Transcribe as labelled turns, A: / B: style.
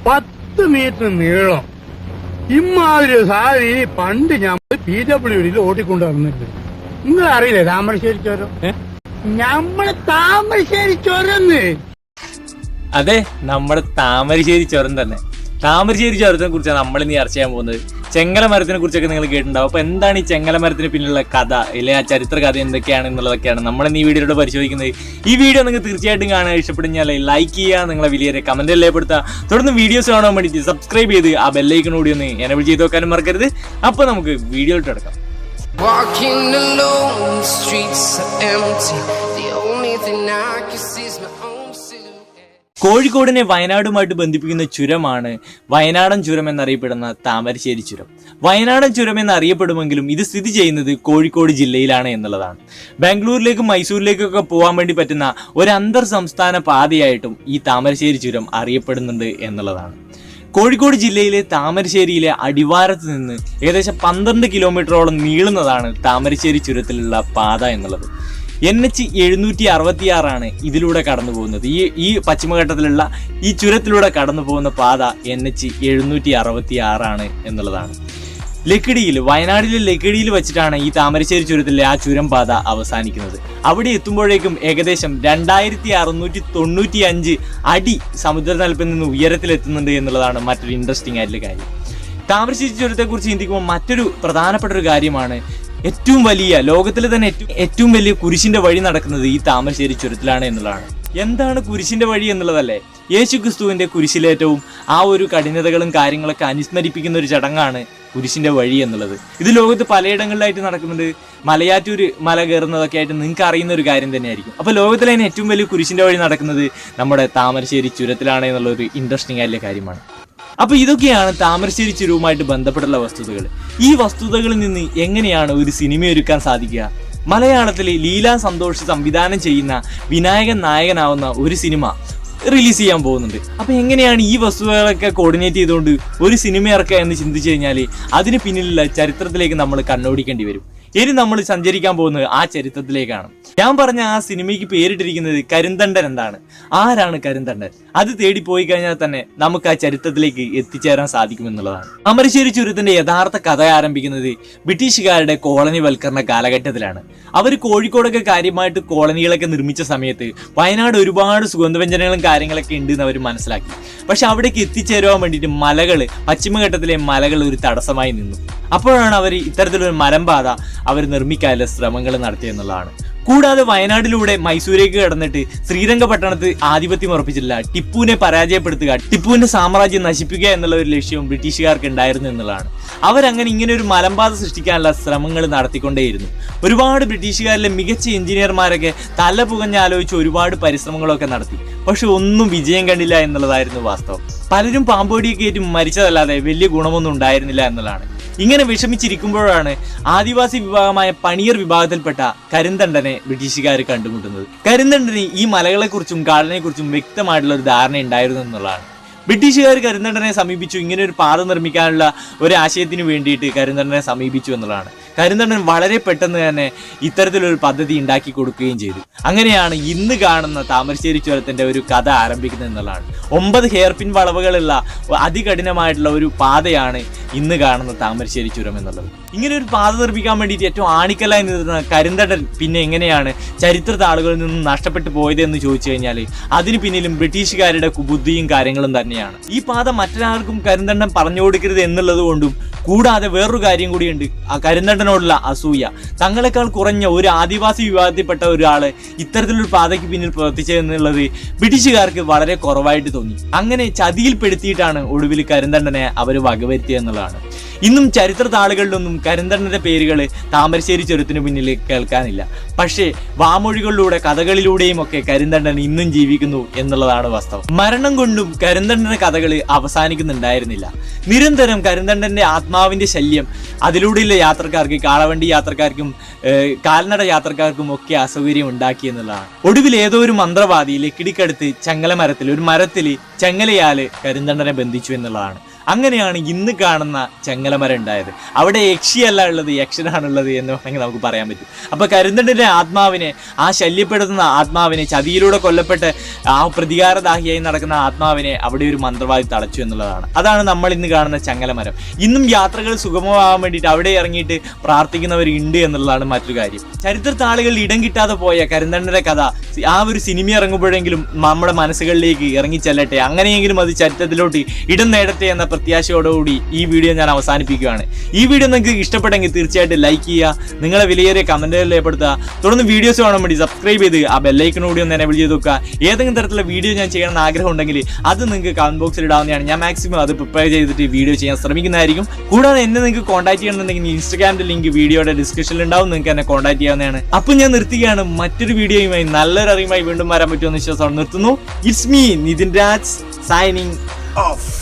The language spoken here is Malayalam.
A: 10 മീറ്റർ നീളം. ഇമ്മാതിരി സാധനം പണ്ട് ഞാൻ PWD ഓട്ടിക്കൊണ്ട് വന്നിട്ടുണ്ട്. നിങ്ങൾ അറിയില്ലേ താമരശ്ശേരി ചുരം? നമ്മള് താമരശ്ശേരി ചുരന്ന്.
B: അതെ, നമ്മുടെ താമരശ്ശേരി ചുരം തന്നെ. താമരശ്ശേരി ചുരത്തിനെ കുറിച്ചാണ് നമ്മൾ ഇന്ന് ചർച്ച ചെയ്യാൻ പോകുന്നത്. ചെങ്ങല മരത്തിനെ കുറിച്ചൊക്കെ നിങ്ങൾ കേട്ടിട്ടുണ്ടാവും. അപ്പൊ എന്താണ് ഈ ചെങ്ങല മരത്തിന് പിന്നിലുള്ള കഥ, ഇല്ലെ ആ ചരിത്ര കഥ എന്തൊക്കെയാണ് എന്നുള്ളതൊക്കെയാണ് നമ്മൾ ഇന്ന് ഈ വീഡിയോയിലൂടെ പരിശോധിക്കുന്നത്. ഈ വീഡിയോ നിങ്ങൾക്ക് തീർച്ചയായിട്ടും കാണാൻ ഇഷ്ടപ്പെടുന്നതിനാൽ ലൈക്ക് ചെയ്യുക, നിങ്ങളെ വലിയ കമന്റ് രേഖപ്പെടുത്തുക. തുടർന്ന് വീഡിയോസ് കാണാൻ വേണ്ടിയിട്ട് സബ്സ്ക്രൈബ് ചെയ്ത് ആ ബെല്ലൈക്കൺ കൂടി ഒന്ന് എനേബിൾ ചെയ്ത് വെക്കാനും മറക്കരുത്. അപ്പൊ നമുക്ക് വീഡിയോയിലോട്ട് കിടക്കാം.
C: Walking alone, the streets are empty. The only thing I can see is my own silhouette.
B: കോഴിക്കോടിനെ വയനാടുമായിട്ട് ബന്ധിപ്പിക്കുന്ന ചുരമാണ് വയനാടൻ ചുരം എന്നറിയപ്പെടുന്ന താമരശ്ശേരി ചുരം. വയനാടൻ ചുരം എന്നറിയപ്പെടുമെങ്കിലും ഇത് സ്ഥിതി ചെയ്യുന്നത് കോഴിക്കോട് ജില്ലയിലാണ് എന്നുള്ളതാണ്. ബാംഗ്ലൂരിലേക്കും മൈസൂരിലേക്കൊക്കെ പോകാൻ വേണ്ടി പറ്റുന്ന ഒരു അന്തർ സംസ്ഥാന പാതയായിട്ടും ഈ താമരശ്ശേരി ചുരം അറിയപ്പെടുന്നുണ്ട് എന്നുള്ളതാണ്. കോഴിക്കോട് ജില്ലയിലെ താമരശ്ശേരിയിലെ അടിവാരത്ത് നിന്ന് ഏകദേശം 12 കിലോമീറ്ററോളം നീളുന്നതാണ് താമരശ്ശേരി ചുരത്തിലുള്ള പാത എന്നുള്ളത്. NH 766 ഇതിലൂടെ കടന്നു പോകുന്നത്. ഈ പശ്ചിമഘട്ടത്തിലുള്ള ഈ ചുരത്തിലൂടെ കടന്നു പോകുന്ന പാത NH 766 എന്നുള്ളതാണ്. ലക്കിടിയിൽ, വയനാട്ടിലെ ലക്കിടിയിൽ വെച്ചിട്ടാണ് ഈ താമരശ്ശേരി ചുരത്തിലെ ആ ചുരം പാത അവസാനിക്കുന്നത്. അവിടെ എത്തുമ്പോഴേക്കും ഏകദേശം 2695 അടി സമുദ്രനിരപ്പിൽ നിന്ന് ഉയരത്തിലെത്തുന്നുണ്ട് എന്നുള്ളതാണ് മറ്റൊരു ഇൻട്രസ്റ്റിംഗ് ആയിട്ടുള്ള കാര്യം. താമരശ്ശേരി ചുരത്തെക്കുറിച്ച് ചിന്തിക്കുമ്പോൾ മറ്റൊരു പ്രധാനപ്പെട്ട ഒരു കാര്യമാണ് ഏറ്റവും വലിയ, ലോകത്തിലെ തന്നെ ഏറ്റവും വലിയ കുരിശിന്റെ വഴി നടക്കുന്നത് ഈ താമരശ്ശേരി ചുരത്തിലാണ് എന്നുള്ളതാണ്. എന്താണ് കുരിശിന്റെ വഴി എന്നുള്ളതല്ലേ? യേശു ക്രിസ്തുവിന്റെ കുരിശിലേറ്റവും ആ ഒരു കഠിനതകളും കാര്യങ്ങളൊക്കെ അനുസ്മരിപ്പിക്കുന്ന ഒരു ചടങ്ങാണ് കുരിശിന്റെ വഴി എന്നുള്ളത്. ഇത് ലോകത്ത് പലയിടങ്ങളിലായിട്ട് നടക്കുന്നുണ്ട്. മലയാറ്റൂർ മല കയറുന്നതൊക്കെ ആയിട്ട് നിങ്ങൾക്ക് അറിയുന്ന ഒരു കാര്യം തന്നെയായിരിക്കും. അപ്പോൾ ലോകത്തിലെ തന്നെ ഏറ്റവും വലിയ കുരിശിന്റെ വഴി നടക്കുന്നത് നമ്മുടെ താമരശ്ശേരി ചുരത്തിലാണ് എന്നുള്ളൊരു ഇൻട്രസ്റ്റിംഗ് ആയിട്ടുള്ള കാര്യമാണ്. അപ്പൊ ഇതൊക്കെയാണ് താമരശ്ശേരി ചുരവുമായിട്ട് ബന്ധപ്പെട്ടുള്ള വസ്തുതകൾ. ഈ വസ്തുതകളിൽ നിന്ന് എങ്ങനെയാണ് ഒരു സിനിമ ഒരുക്കാൻ സാധിക്കുക? മലയാളത്തിലെ ലീലാ സന്തോഷ് സംവിധാനം ചെയ്യുന്ന വിനായകൻ നായകനാവുന്ന ഒരു സിനിമ റിലീസ് ചെയ്യാൻ പോകുന്നുണ്ട്. അപ്പൊ എങ്ങനെയാണ് ഈ വസ്തുതകളൊക്കെ കോർഡിനേറ്റ് ചെയ്തുകൊണ്ട് ഒരു സിനിമ ഇറക്കുക എന്ന് ചിന്തിച്ചു കഴിഞ്ഞാൽ അതിന് പിന്നിലുള്ള ചരിത്രത്തിലേക്ക് നമ്മൾ കണ്ണോടിക്കേണ്ടി വരും. ഇനി നമ്മൾ സഞ്ചരിക്കാൻ പോകുന്നത് ആ ചരിത്രത്തിലേക്കാണ്. ഞാൻ പറഞ്ഞ ആ സിനിമയ്ക്ക് പേരിട്ടിരിക്കുന്നത് കരിന്തണ്ടൻ എന്താണ്, ആരാണ് കരിന്തണ്ടൻ? അത് തേടി പോയി കഴിഞ്ഞാൽ തന്നെ നമുക്ക് ആ ചരിത്രത്തിലേക്ക് എത്തിച്ചേരാൻ സാധിക്കുമെന്നുള്ളതാണ്. താമരശ്ശേരി ചുരത്തിന്റെ യഥാർത്ഥ കഥ ആരംഭിക്കുന്നത് ബ്രിട്ടീഷുകാരുടെ കോളനിവൽക്കരണ കാലഘട്ടത്തിലാണ്. അവർ കോഴിക്കോടൊക്കെ കാര്യമായിട്ട് കോളനികളൊക്കെ നിർമ്മിച്ച സമയത്ത് വയനാട് ഒരുപാട് സുഗന്ധവ്യഞ്ജനങ്ങളും കാര്യങ്ങളൊക്കെ ഉണ്ട് എന്ന് അവർ മനസ്സിലാക്കി. പക്ഷെ അവിടേക്ക് എത്തിച്ചേരുവാൻ വേണ്ടിയിട്ട് മലകൾ, പശ്ചിമഘട്ടത്തിലെ മലകൾ ഒരു തടസ്സമായി നിന്നു. അപ്പോഴാണ് അവർ ഇത്തരത്തിലൊരു മലമ്പാത അവർ നിർമ്മിക്കാനുള്ള ശ്രമങ്ങൾ നടത്തിയെന്നുള്ളതാണ്. കൂടാതെ വയനാട്ടിലൂടെ മൈസൂരേക്ക് കടന്നിട്ട് ശ്രീരംഗപട്ടണത്ത് ആധിപത്യം ഉറപ്പിച്ചിട്ടില്ല, ടിപ്പുവിനെ പരാജയപ്പെടുത്തുക, ടിപ്പുവിന്റെ സാമ്രാജ്യം നശിപ്പിക്കുക എന്നുള്ള ഒരു ലക്ഷ്യവും ബ്രിട്ടീഷുകാർക്ക് ഉണ്ടായിരുന്നു എന്നുള്ളതാണ്. അവരങ്ങനെ ഇങ്ങനെ ഒരു മലമ്പാത സൃഷ്ടിക്കാനുള്ള ശ്രമങ്ങൾ നടത്തിക്കൊണ്ടേയിരുന്നു. ഒരുപാട് ബ്രിട്ടീഷുകാരിലെ മികച്ച എഞ്ചിനീയർമാരൊക്കെ തല പുകഞ്ഞാലോചിച്ച് ഒരുപാട് പരിശ്രമങ്ങളൊക്കെ നടത്തി. പക്ഷെ ഒന്നും വിജയം കണ്ടില്ല എന്നുള്ളതായിരുന്നു വാസ്തവം. പലരും പാമ്പോടിയൊക്കെ ഏറ്റും മരിച്ചതല്ലാതെ വലിയ ഗുണമൊന്നും ഉണ്ടായിരുന്നില്ല എന്നുള്ളതാണ്. ഇങ്ങനെ വിഷമിച്ചിരിക്കുമ്പോഴാണ് ആദിവാസി വിഭാഗമായ പണിയർ വിഭാഗത്തിൽപ്പെട്ട കരിന്തണ്ടനെ ബ്രിട്ടീഷുകാർ കണ്ടുമുട്ടുന്നത്. കരിന്തണ്ടന് ഈ മലകളെക്കുറിച്ചും കാടിനെക്കുറിച്ചും വ്യക്തമായിട്ടുള്ള ഒരു ധാരണ ഉണ്ടായിരുന്നു എന്നുള്ളതാണ്. ബ്രിട്ടീഷുകാർ കരിന്തണ്ടനെ സമീപിച്ചു. ഇങ്ങനെ ഒരു പാത നിർമ്മിക്കാനുള്ള ഒരു ആശയത്തിന് വേണ്ടിയിട്ട് കരിന്തണ്ടനെ സമീപിച്ചു എന്നുള്ളതാണ്. കരിന്തണ്ടൻ വളരെ പെട്ടെന്ന് തന്നെ ഇത്തരത്തിലൊരു പദ്ധതി ഉണ്ടാക്കി കൊടുക്കുകയും ചെയ്തു. അങ്ങനെയാണ് ഇന്ന് കാണുന്ന താമരശ്ശേരി ചുരത്തിന്റെ ഒരു കഥ ആരംഭിക്കുന്നത് എന്നുള്ളതാണ്. 9 ഹെയർപിൻ വളവുകളുള്ള അതികഠിനമായിട്ടുള്ള ഒരു പാതയാണ് ഇന്ന് കാണുന്ന താമരശ്ശേരി ചുരം എന്നുള്ളത്. ഇങ്ങനെ ഒരു പാത നിർമ്മിക്കാൻ വേണ്ടിയിട്ട് ഏറ്റവും ആണിക്കലായി നിന്നിരുന്ന കരിന്തണ്ടൻ പിന്നെ എങ്ങനെയാണ് ചരിത്ര താളുകളിൽ നിന്നും നഷ്ടപ്പെട്ടു പോയത് എന്ന് ചോദിച്ചു കഴിഞ്ഞാൽ അതിന് പിന്നിലും ബ്രിട്ടീഷുകാരുടെ കുബുദ്ധിയും കാര്യങ്ങളും തന്നെയാണ്. ഈ പാത മറ്റൊരാൾക്കും കരിന്തണ്ടൻ പറഞ്ഞു കൊടുക്കരുത് എന്നുള്ളത് കൊണ്ടും കൂടാതെ വേറൊരു കാര്യം കൂടിയുണ്ട്, ആ കരിന്തണ്ടനോടുള്ള അസൂയ. തങ്ങളെക്കാൾ കുറഞ്ഞ ഒരു ആദിവാസി വിഭാഗത്തിൽപ്പെട്ട ഒരാള് ഇത്തരത്തിലൊരു പാതയ്ക്ക് പിന്നിൽ പ്രവർത്തിച്ചതെന്നുള്ളത് ബ്രിട്ടീഷുകാർക്ക് വളരെ കുറവായിട്ട് തോന്നി. അങ്ങനെ ചതിയിൽപ്പെടുത്തിയിട്ടാണ് ഒടുവിൽ കരിന്തണ്ടനെ അവർ വകവരുത്തിയെന്നുള്ളതാണ്. ഇന്നും ചരിത്ര താളുകളിലൊന്നും കരിന്തണ്ടന്റെ പേരുകൾ താമരശ്ശേരി ചുരത്തിനു പിന്നിൽ കേൾക്കാനില്ല. പക്ഷേ വാമൊഴികളിലൂടെ, കഥകളിലൂടെയും ഒക്കെ കരിന്തണ്ടൻ ഇന്നും ജീവിക്കുന്നു എന്നുള്ളതാണ് വാസ്തവം. മരണം കൊണ്ടും കരിന്തണ്ടന്റെ കഥകൾ അവസാനിക്കുന്നുണ്ടായിരുന്നില്ല. നിരന്തരം കരിന്തണ്ടന്റെ ആത്മാവിന്റെ ശല്യം അതിലൂടെയുള്ള യാത്രക്കാർക്ക്, കാളവണ്ടി യാത്രക്കാർക്കും കാൽനട യാത്രക്കാർക്കും ഒക്കെ അസൗകര്യം ഉണ്ടാക്കി എന്നുള്ളതാണ്. ഒടുവിൽ ഏതോ ഒരു മന്ത്രവാദി ലക്കിടിക്കടുത്ത് ചങ്ങല മരത്തിൽ, ഒരു മരത്തിൽ ചങ്ങലയാല് കരിന്തണ്ടനെ ബന്ധിച്ചു എന്നുള്ളതാണ്. അങ്ങനെയാണ് ഇന്ന് കാണുന്ന ചെങ്ങലമരം ഉണ്ടായത്. അവിടെ യക്ഷിയല്ല ഉള്ളത്, യക്ഷനാണുള്ളത് എന്ന് വേണമെങ്കിൽ നമുക്ക് പറയാൻ പറ്റും. അപ്പൊ കരിന്തണ്ടിന്റെ ആത്മാവിനെ, ആ ശല്യപ്പെടുത്തുന്ന ആത്മാവിനെ, ചതിയിലൂടെ കൊല്ലപ്പെട്ട് ആ പ്രതികാരദാഹിയായി നടക്കുന്ന ആത്മാവിനെ അവിടെ ഒരു മന്ത്രവാദി തളച്ചു എന്നുള്ളതാണ്. അതാണ് നമ്മൾ ഇന്ന് കാണുന്ന ചങ്ങലമരം. ഇന്നും യാത്രകൾ സുഗമമാകാൻ വേണ്ടിയിട്ട് അവിടെ ഇറങ്ങിയിട്ട് പ്രാർത്ഥിക്കുന്നവരുണ്ട് എന്നുള്ളതാണ് മറ്റൊരു കാര്യം. ചരിത്രത്താളുകളിൽ ഇടം കിട്ടാതെ പോയ കരിന്തണ്ടന്റെ കഥ ആ ഒരു സിനിമ ഇറങ്ങുമ്പോഴെങ്കിലും നമ്മുടെ മനസ്സുകളിലേക്ക് ഇറങ്ങിച്ചെല്ലട്ടെ, അങ്ങനെയെങ്കിലും അത് ചരിത്രത്തിലോട്ട് ഇടം നേടട്ടെ എന്ന പ്രത്യാശയോടുകൂടി ഈ വീഡിയോ ഞാൻ അവസാനിപ്പിക്കുകയാണ്. ഈ വീഡിയോ നിങ്ങൾക്ക് ഇഷ്ടപ്പെട്ടെങ്കിൽ തീർച്ചയായിട്ടും ലൈക്ക് ചെയ്യുക, നിങ്ങളെ വിലയേറിയ കമന്റുകളിൽ ഏർപ്പെടുത്തുക. തുടർന്ന് വീഡിയോസ് കാണാൻ വേണ്ടി സബ്സ്ക്രൈബ് ചെയ്ത് ആ ബെല്ലൈക്കനോടി ഒന്ന് എനേബിൾ ചെയ്ത് വെക്കുക. ഏതെങ്കിലും തരത്തിലുള്ള വീഡിയോ ഞാൻ ചെയ്യണമെന്ന് ആഗ്രഹം ഉണ്ടെങ്കിൽ അത് നിങ്ങൾക്ക് കമന്റ് ബോക്സിൽ ഇടാവുന്നതാണ്. ഞാൻ മാക്സിമം അത് പ്രിപ്പയർ ചെയ്തിട്ട് വീഡിയോ ചെയ്യാൻ ശ്രമിക്കുന്നതായിരിക്കും. കൂടാതെ എന്നെ നിങ്ങൾക്ക് കോൺടാക്ട് ചെയ്യണമെന്നുണ്ടെങ്കിൽ ഇൻസ്റ്റാഗ്രാമിന്റെ ലിങ്ക് വീഡിയോയുടെ ഡിസ്ക്രിപ്ഷനിൽ ഉണ്ടാവും, നിങ്ങൾക്ക് എന്നെ കോൺടാക്ട് ചെയ്യാവുന്നതാണ്. അപ്പോൾ ഞാൻ നിർത്തുകയാണ്. മറ്റൊരു വീഡിയോയുമായി നല്ലൊരു അറിയുമായി വീണ്ടും വരാൻ പറ്റുമെന്ന് വിശ്വാസം നിർത്തുന്നു. It's me Nithin Raj signing of.